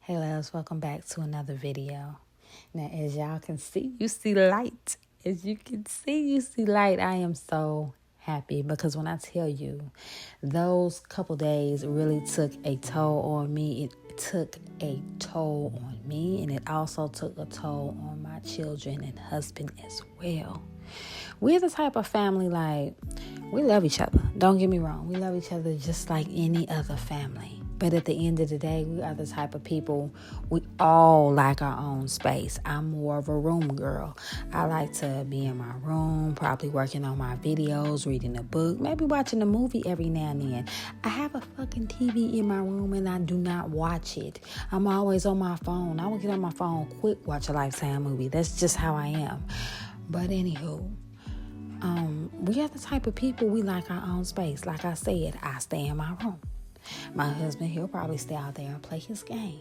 Hey loves, welcome back to another video. Now as y'all can see, you see light. As you can see, you see light. I am so happy because when I tell you, those couple days really took a toll on me. It took a toll on me, and it also took a toll on my children and husband as well. We're the type of family, like, we love each other. Don't get me wrong. We love each other just like any other family. But at the end of the day, we are the type of people, we all like our own space. I'm more of a room girl. I like to be in my room, probably working on my videos, reading a book, maybe watching a movie every now and then. I have a fucking TV in my room and I do not watch it. I'm always on my phone. I will get on my phone quick, watch a Lifetime movie. That's just how I am. But anywho, we are the type of people, we like our own space. Like I said, I stay in my room. My husband, he'll probably stay out there and play his game.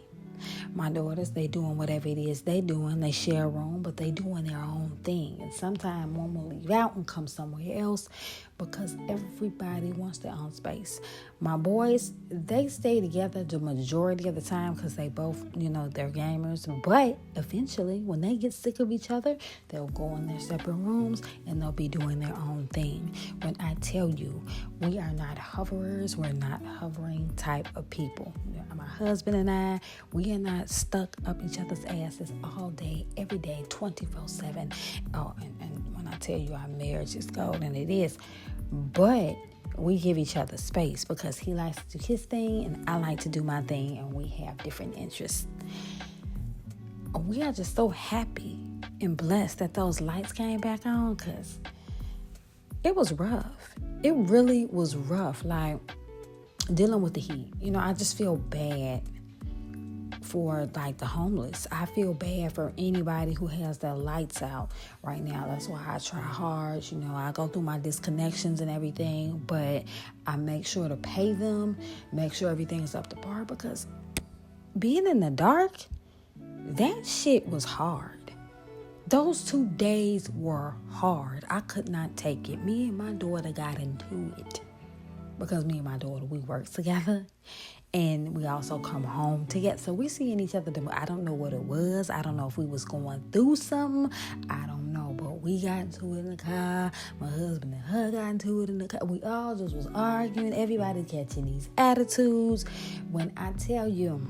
My daughters, they doing whatever it is they doing. They share a room, but they doing their own thing. And sometimes one will leave out and come somewhere else because everybody wants their own space. My boys, they stay together the majority of the time because they both, they're gamers. But eventually, when they get sick of each other, they'll go in their separate rooms and they'll be doing their own thing. When I tell you, we are not hoverers. We're not hovering type of people. My husband and I, we are not stuck up each other's asses all day, every day, 24/7. Oh, and when I tell you our marriage is gold, and it is, but we give each other space because he likes to do his thing and I like to do my thing, and we have different interests. We are just so happy and blessed that those lights came back on because it was rough. It really was rough, like dealing with the heat. I just feel bad for like the homeless. I feel bad for anybody who has their lights out right now. That's why I try hard. I go through my disconnections and everything, but I make sure to pay them, make sure everything's up to par, because being in the dark, that shit was hard. Those 2 days were hard. I could not take it. Me and my daughter got into it because me and my daughter, we work together. And we also come home together. So we're seeing each other. I don't know what it was. I don't know if we was going through something. I don't know. But we got into it in the car. My husband and her got into it in the car. We all just was arguing. Everybody catching these attitudes. When I tell you,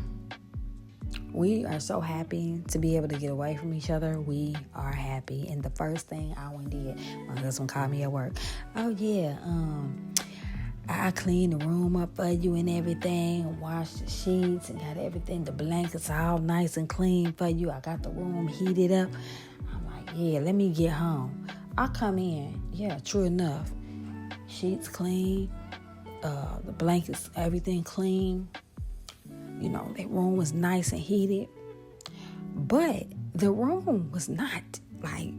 we are so happy to be able to get away from each other. We are happy. And the first thing I went and did, my husband called me at work. Oh, yeah, I cleaned the room up for you and everything, washed the sheets and got everything, the blankets all nice and clean for you. I got the room heated up. I'm like, yeah, let me get home. I come in, yeah, true enough. Sheets clean, the blankets, everything clean. That room was nice and heated. But the room was not like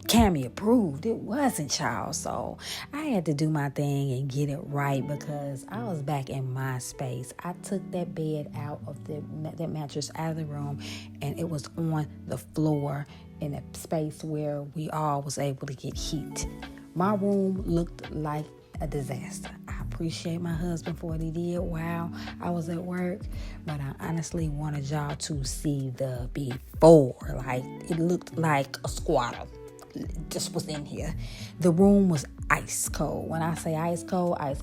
Cammy approved. It wasn't, y'all. So I had to do my thing and get it right because I was back in my space. I took that bed out of that mattress out of the room, and it was on the floor in a space where we all was able to get heat. My room looked like a disaster. I appreciate my husband for what he did while I was at work, but I honestly wanted y'all to see the before. Like, it looked like a squatter just was in here. The room was ice cold. When I say ice cold, I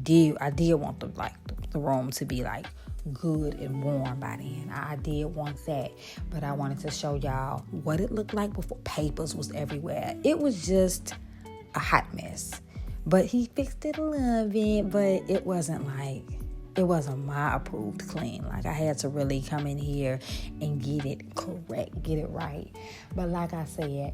did want the room to be like good and warm by then. I did want that, but I wanted to show y'all what it looked like before. Papers was everywhere. It was just a hot mess, but he fixed it a little bit, but it wasn't my approved clean. Like, I had to really come in here and get it correct, get it right. But like I said,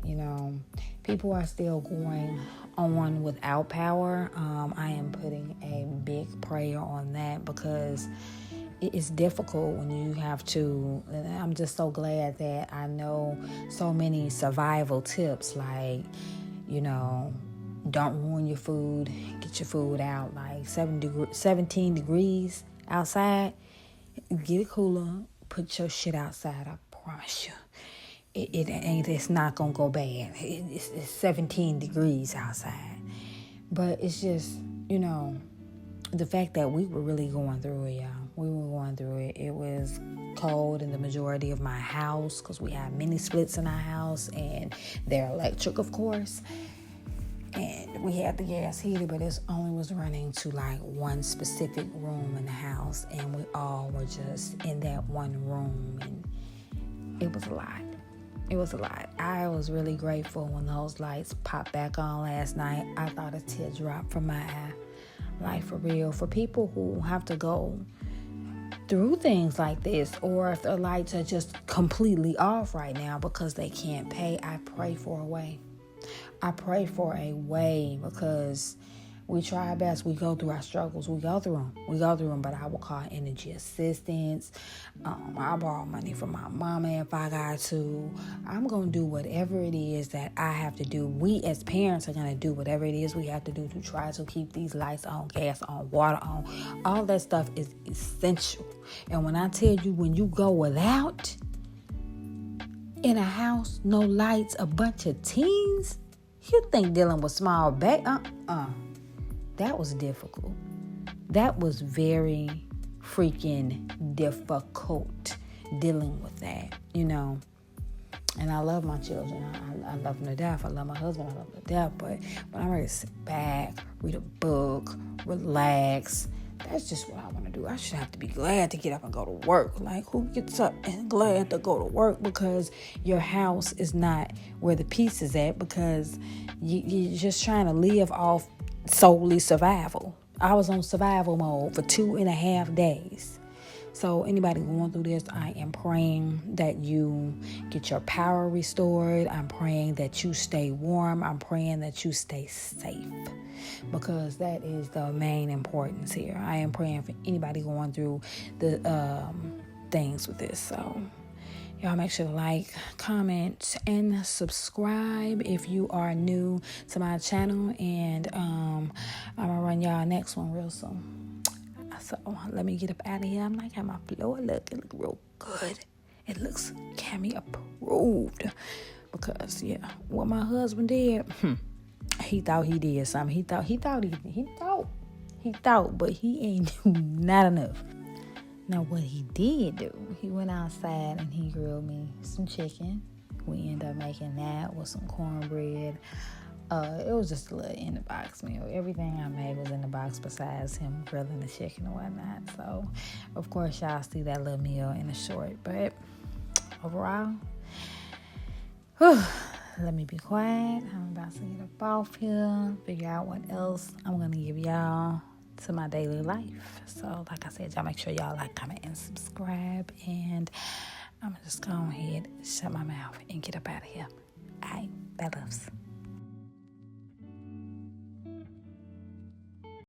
people are still going on without power. I am putting a big prayer on that because it is difficult when you have to. And I'm just so glad that I know so many survival tips, like, don't ruin your food. Get your food out like 17 degrees outside. Get it cooler. Put your shit outside. I promise you. It's not going to go bad. It's 17 degrees outside. But it's just, the fact that we were really going through it, y'all. We were going through it. It was cold in the majority of my house because we had mini splits in our house, and they're electric, of course. And we had the gas heater, but it only was running to like one specific room in the house, and we all were just in that one room, and it was a lot. It was a lot. I was really grateful when those lights popped back on last night. I thought a tear dropped from my eye. Like, for real. For people who have to go through things like this, or if the lights are just completely off right now because they can't pay, I pray for a way. I pray for a way, because we try our best. We go through our struggles. We go through them. But I will call energy assistance. I borrow money from my mama if I got to. I'm going to do whatever it is that I have to do. We as parents are going to do whatever it is we have to do to try to keep these lights on, gas on, water on. All that stuff is essential. And when I tell you, when you go without in a house, no lights, a bunch of teens, you think dealing with small that was difficult. That was very freaking difficult dealing with that, And I love my children. I love them to death. I love my husband. I love them to death. But when I'm ready to sit back, read a book, relax, that's just what I want to do. I should have to be glad to get up and go to work. Like, who gets up and glad to go to work? Because your house is not where the peace is at, because you're just trying to live off solely survival. I was on survival mode for 2.5 days. So anybody going through this, I am praying that you get your power restored. I'm praying that you stay warm. I'm praying that you stay safe, because that is the main importance here. I am praying for anybody going through the things with this. So y'all make sure to like, comment, and subscribe if you are new to my channel. And I'm going to run y'all next one real soon. So let me get up out of here. I'm like, how my floor look? It look real good. It looks Cami approved. Because, what my husband did, he thought he did something. He thought, but he ain't do not enough. Now, what he did do, he went outside and he grilled me some chicken. We ended up making that with some cornbread. It was just a little in the box meal. Everything I made was in the box besides him grilling the chicken and whatnot. So, of course, y'all see that little meal in the short. But overall, let me be quiet. I'm about to get up off here, figure out what else I'm going to give y'all to my daily life. So, like I said, y'all make sure y'all like, comment, and subscribe. And I'm going to just go ahead, shut my mouth, and get up out of here. All right, bye loves.